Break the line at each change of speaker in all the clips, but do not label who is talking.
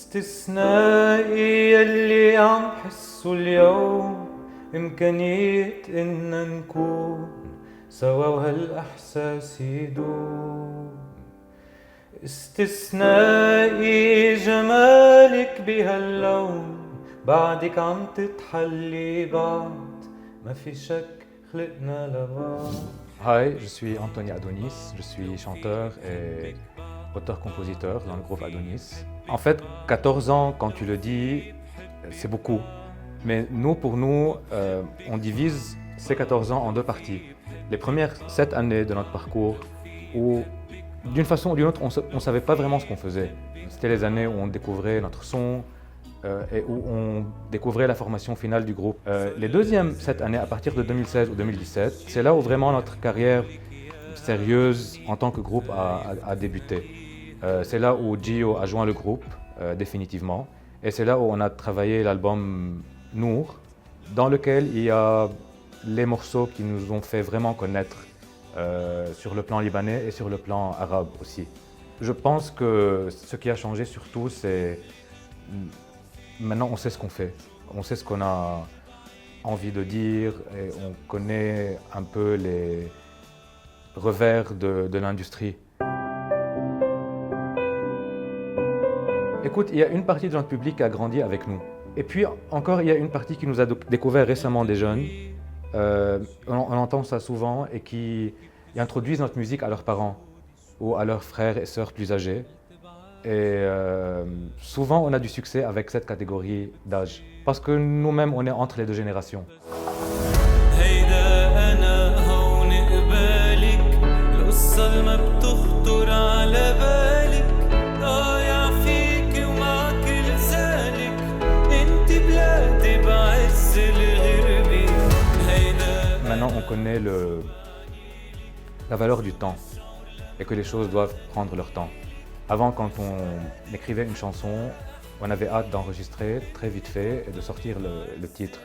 استثنائي يلي عم حسه اليوم إمكانية إننا نكون سوا وهالإحساس يدوم. استثنائي جمالك بهاللون بعدك عم تتحلي بعد ما في شك خلقنا لبعض.
Hi, je suis Anthony Adonis, je suis chanteur et auteur-compositeur dans le groupe Adonis. En fait, 14 ans, quand tu le dis, c'est beaucoup. Mais nous, pour nous, on divise ces 14 ans en deux parties. Les premières 7 années de notre parcours où, d'une façon ou d'une autre, on ne savait pas vraiment ce qu'on faisait. C'était les années où on découvrait notre son et où on découvrait la formation finale du groupe. Les deuxièmes 7 années, à partir de 2016 ou 2017, c'est là où vraiment notre carrière sérieuse en tant que groupe a débuté. C'est là où Gio a joint le groupe définitivement. Et c'est là où on a travaillé l'album Nour, dans lequel il y a les morceaux qui nous ont fait vraiment connaître sur le plan libanais et sur le plan arabe aussi. Je pense que ce qui a changé surtout, c'est maintenant on sait ce qu'on fait, on sait ce qu'on a envie de dire et on connaît un peu les revers de l'industrie. Écoute, il y a une partie de notre public qui a grandi avec nous. Et puis encore, il y a une partie qui nous a découvert récemment des jeunes. On entend ça souvent et qui introduisent notre musique à leurs parents ou à leurs frères et sœurs plus âgés. Et souvent, on a du succès avec cette catégorie d'âge. Parce que nous-mêmes, on est entre les deux générations. Maintenant, on connaît la valeur du temps et que les choses doivent prendre leur temps. Avant, quand on écrivait une chanson, on avait hâte d'enregistrer très vite fait et de sortir le titre.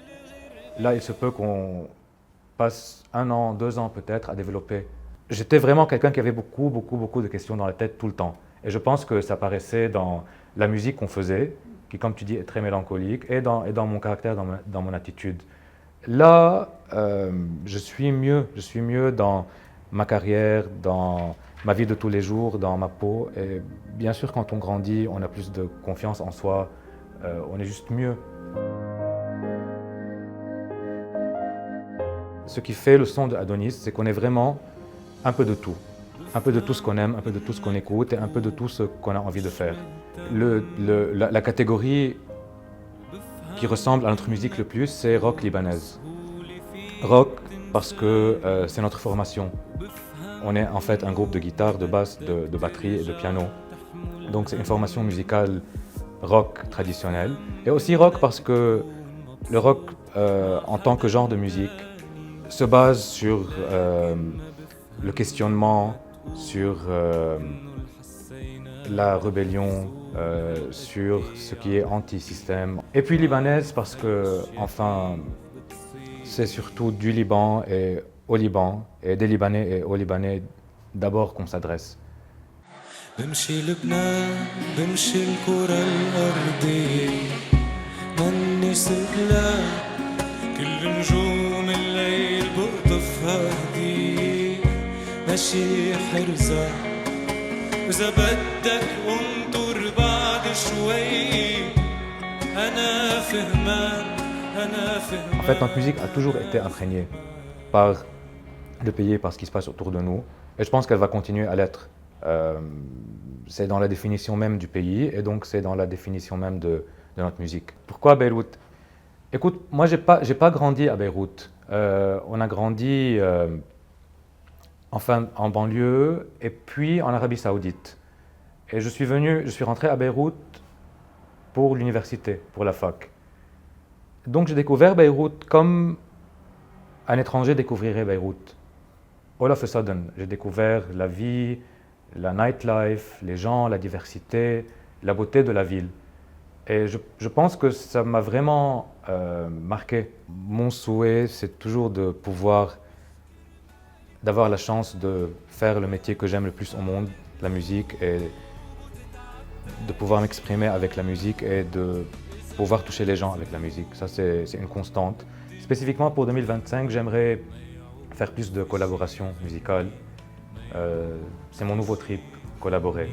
Là, il se peut qu'on passe 1 an, 2 ans peut-être à développer. J'étais vraiment quelqu'un qui avait beaucoup de questions dans la tête tout le temps. Et je pense que ça paraissait dans la musique qu'on faisait, qui, comme tu dis, est très mélancolique, et dans mon caractère, dans mon attitude. Là, je suis mieux dans ma carrière, dans ma vie de tous les jours, dans ma peau. Et bien sûr, quand on grandit, on a plus de confiance en soi, on est juste mieux. Ce qui fait le son de Adonis, c'est qu'on est vraiment un peu de tout. Un peu de tout ce qu'on aime, un peu de tout ce qu'on écoute et un peu de tout ce qu'on a envie de faire. La catégorie qui ressemble à notre musique le plus, c'est rock libanaise. Rock parce que c'est notre formation. On est en fait un groupe de guitare, de basse, de batterie et de piano. Donc c'est une formation musicale rock traditionnelle. Et aussi rock parce que le rock, en tant que genre de musique, se base sur le questionnement, sur la rébellion, sur ce qui est anti-système. Et puis libanaise parce que, enfin, c'est surtout du Liban et au Liban, et des Libanais et aux Libanais d'abord qu'on s'adresse. En fait, notre musique a toujours été imprégnée par le pays, par ce qui se passe autour de nous. Et je pense qu'elle va continuer à l'être. C'est dans la définition même du pays et donc c'est dans la définition même de notre musique. Pourquoi Beyrouth? Écoute, moi j'ai pas grandi à Beyrouth. On a grandi enfin en banlieue et puis en Arabie Saoudite. Et je suis rentré à Beyrouth pour l'université, pour la fac. Donc j'ai découvert Beyrouth comme un étranger découvrirait Beyrouth. All of a sudden, j'ai découvert la vie, la nightlife, les gens, la diversité, la beauté de la ville. Et je pense que ça m'a vraiment marqué. Mon souhait, c'est toujours d'avoir la chance de faire le métier que j'aime le plus au monde, la musique, et de pouvoir m'exprimer avec la musique et de pouvoir toucher les gens avec la musique. Ça, c'est une constante. Spécifiquement pour 2025, j'aimerais faire plus de collaborations musicales. C'est mon nouveau trip, collaborer.